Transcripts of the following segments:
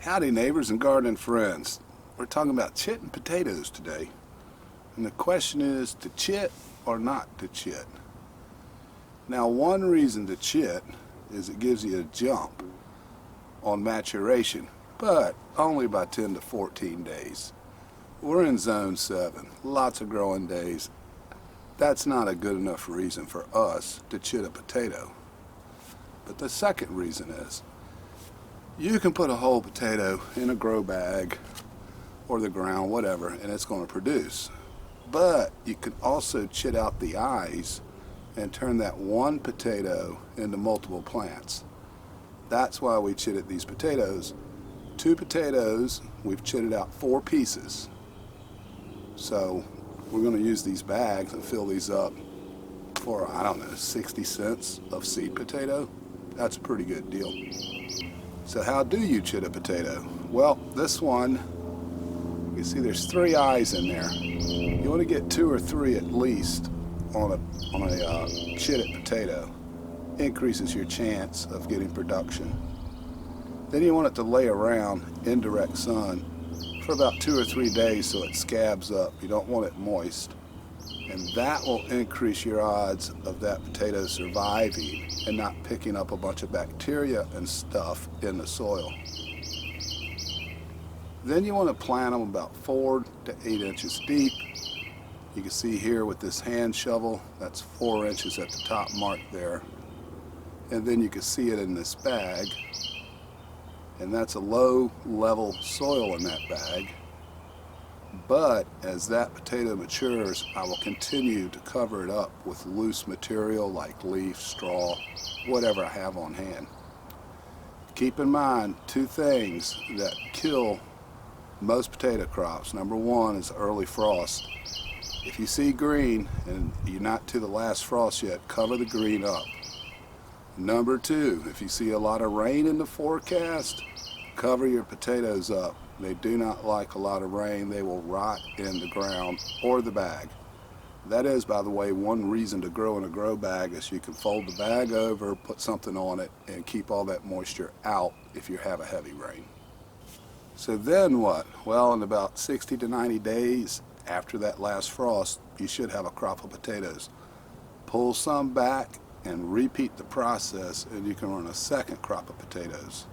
Howdy neighbors and gardening friends. We're talking about chitting potatoes today. And the question is, to chit or not to chit? Now, one reason to chit is it gives you a jump on maturation, but only by 10 to 14 days. We're in zone 7, lots of growing days. That's not a good enough reason for us to chit a potato. But the second reason is, you can put a whole potato in a grow bag or the ground, whatever, and it's going to produce. But you can also chit out the eyes and turn that one potato into multiple plants. That's why we chitted these potatoes. 2 potatoes, we've chitted out 4 pieces. So we're going to use these bags and fill these up for, I don't know, 60 cents of seed potato. That's a pretty good deal. So how do you chit a potato? Well, this one, you see there's 3 eyes in there. You want to get 2 or 3 at least on a chitted potato. Increases your chance of getting production. Then you want it to lay around in direct sun for about 2 or 3 days so it scabs up. You don't want it moist. And that will increase your odds of that potato surviving and not picking up a bunch of bacteria and stuff in the soil. Then you want to plant them about 4 to 8 inches deep. You can see here with this hand shovel, that's 4 inches at the top mark there. And then you can see it in this bag. And that's a low level soil in that bag. But as that potato matures, I will continue to cover it up with loose material like leaf, straw, whatever I have on hand. Keep in mind 2 things that kill most potato crops. Number 1 is early frost. If you see green and you're not to the last frost yet, cover the green up. Number 2, if you see a lot of rain in the forecast, cover your potatoes up. They do not like a lot of rain. They will rot in the ground or the bag. That is, by the way, one reason to grow in a grow bag is you can fold the bag over, put something on it, and keep all that moisture out if you have a heavy rain. So then what? Well, in about 60 to 90 days after that last frost, you should have a crop of potatoes. Pull some back and repeat the process, and you can run a second crop of potatoes.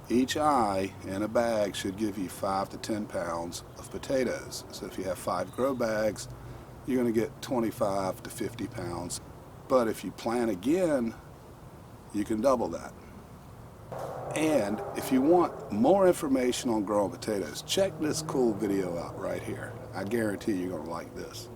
Each eye in a bag should give you 5 to 10 pounds of potatoes. So if you have 5 grow bags, you're going to get 25 to 50 pounds. But if you plant again, you can double that. And if you want more information on growing potatoes, check this cool video out right here. I guarantee you're going to like this.